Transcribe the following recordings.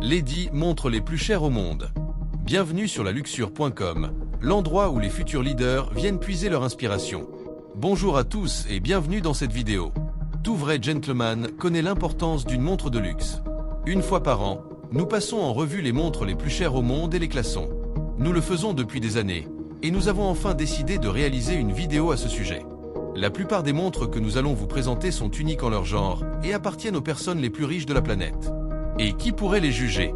Les 10 montres les plus chères au monde. Bienvenue sur laluxure.com, l'endroit où les futurs leaders viennent puiser leur inspiration. Bonjour à tous et bienvenue dans cette vidéo. Tout vrai gentleman connaît l'importance d'une montre de luxe. Une fois par an, nous passons en revue les montres les plus chères au monde et les classons. Nous le faisons depuis des années, et nous avons enfin décidé de réaliser une vidéo à ce sujet. La plupart des montres que nous allons vous présenter sont uniques en leur genre et appartiennent aux personnes les plus riches de la planète. Et qui pourrait les juger?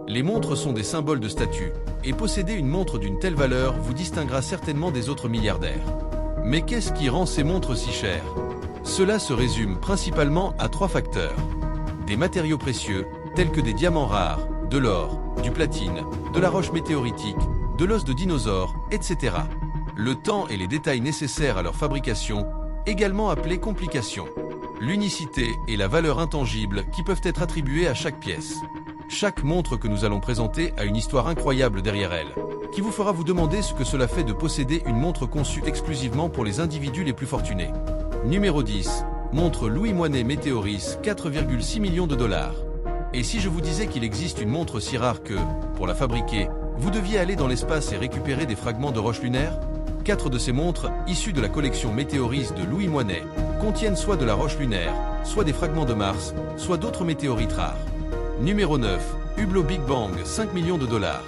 Les montres sont des symboles de statut, et posséder une montre d'une telle valeur vous distinguera certainement des autres milliardaires. Mais qu'est-ce qui rend ces montres si chères? Cela se résume principalement à 3 facteurs. Des matériaux précieux, tels que des diamants rares, de l'or, du platine, de la roche météoritique, de l'os de dinosaure, etc. Le temps et les détails nécessaires à leur fabrication, également appelés complications. L'unicité et la valeur intangible qui peuvent être attribuées à chaque pièce. Chaque montre que nous allons présenter a une histoire incroyable derrière elle, qui vous fera vous demander ce que cela fait de posséder une montre conçue exclusivement pour les individus les plus fortunés. Numéro 10. Montre Louis Moinet Météoris, 4,6 millions de dollars. Et si je vous disais qu'il existe une montre si rare que, pour la fabriquer, vous deviez aller dans l'espace et récupérer des fragments de roches lunaires? 4 de ces montres, issues de la collection Météoris de Louis Moinet, contiennent soit de la roche lunaire, soit des fragments de Mars, soit d'autres météorites rares. Numéro 9. Hublot Big Bang, 5 millions de dollars.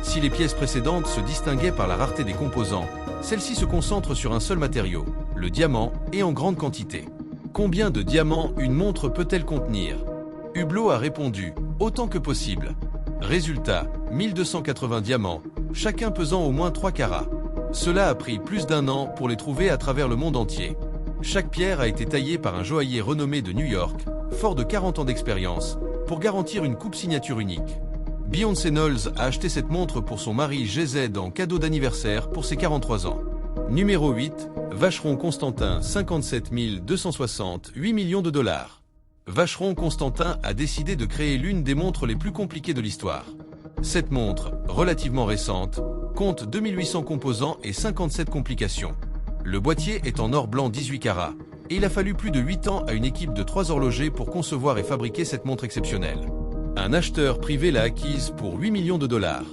Si les pièces précédentes se distinguaient par la rareté des composants, celle-ci se concentre sur un seul matériau, le diamant, et en grande quantité. Combien de diamants une montre peut-elle contenir? Hublot a répondu, autant que possible. Résultat, 1280 diamants, chacun pesant au moins 3 carats. Cela a pris plus d'1 an pour les trouver à travers le monde entier. Chaque pierre a été taillée par un joaillier renommé de New York, fort de 40 ans d'expérience, pour garantir une coupe signature unique. Beyoncé Knowles a acheté cette montre pour son mari GZ en cadeau d'anniversaire pour ses 43 ans. Numéro 8, Vacheron Constantin, 57 260, 8 millions de dollars. Vacheron Constantin a décidé de créer l'une des montres les plus compliquées de l'histoire. Cette montre, relativement récente, compte 2800 composants et 57 complications. Le boîtier est en or blanc 18 carats, et il a fallu plus de 8 ans à une équipe de 3 horlogers pour concevoir et fabriquer cette montre exceptionnelle. Un acheteur privé l'a acquise pour 8 millions de dollars.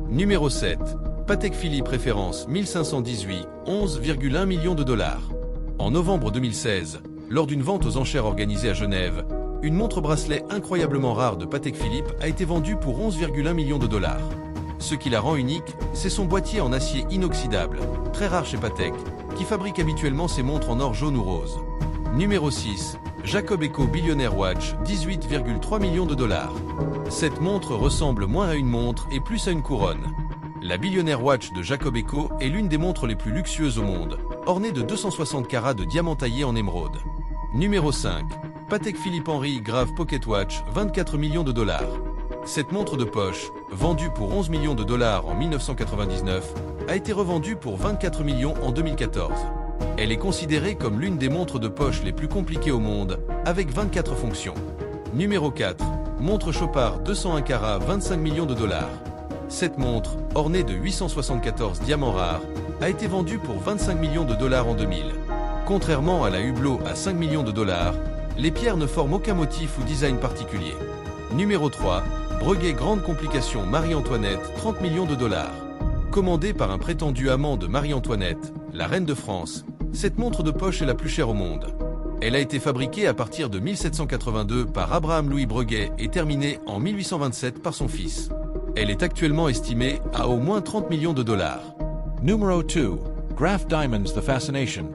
Numéro 7. Patek Philippe Référence 1518, 11,1 millions de dollars. En novembre 2016, lors d'une vente aux enchères organisée à Genève, une montre bracelet incroyablement rare de Patek Philippe a été vendue pour 11,1 millions de dollars. Ce qui la rend unique, c'est son boîtier en acier inoxydable, très rare chez Patek, qui fabrique habituellement ses montres en or jaune ou rose. Numéro 6. Jacob Eco Billionaire Watch, 18,3 millions de dollars. Cette montre ressemble moins à une montre et plus à une couronne. La Billionaire Watch de Jacob Eco est l'une des montres les plus luxueuses au monde, ornée de 260 carats de diamants taillés en émeraude. Numéro 5. Patek Philippe Henry Grave Pocket Watch, 24 millions de dollars. Cette montre de poche, vendue pour 11 millions de dollars en 1999, a été revendue pour 24 millions en 2014. Elle est considérée comme l'une des montres de poche les plus compliquées au monde, avec 24 fonctions. Numéro 4. Montre Chopard 201 carats, 25 millions de dollars. Cette montre, ornée de 874 diamants rares, a été vendue pour 25 millions de dollars en 2000. Contrairement à la Hublot à 5 millions de dollars, les pierres ne forment aucun motif ou design particulier. Numéro 3. Breguet Grande Complication Marie-Antoinette, 30 millions de dollars. Commandée par un prétendu amant de Marie-Antoinette, la reine de France, cette montre de poche est la plus chère au monde. Elle a été fabriquée à partir de 1782 par Abraham Louis Breguet et terminée en 1827 par son fils. Elle est actuellement estimée à au moins 30 millions de dollars. Numéro 2. Graf Diamonds The Fascination,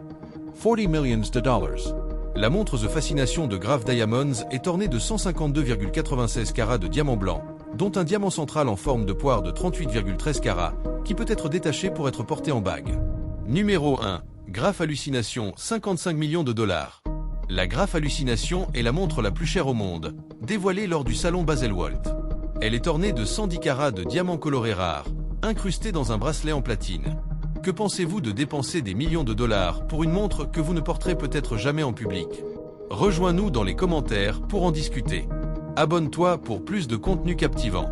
40 millions de dollars. La montre The Fascination de Graf Diamonds est ornée de 152,96 carats de diamant blanc, dont un diamant central en forme de poire de 38,13 carats, qui peut être détaché pour être porté en bague. Numéro 1. Graf Hallucination, 55 millions de dollars. La Graf Hallucination est la montre la plus chère au monde, dévoilée lors du salon Baselworld. Elle est ornée de 110 carats de diamants colorés rares, incrustés dans un bracelet en platine. Que pensez-vous de dépenser des millions de dollars pour une montre que vous ne porterez peut-être jamais en public? Rejoins-nous dans les commentaires pour en discuter. Abonne-toi pour plus de contenu captivant.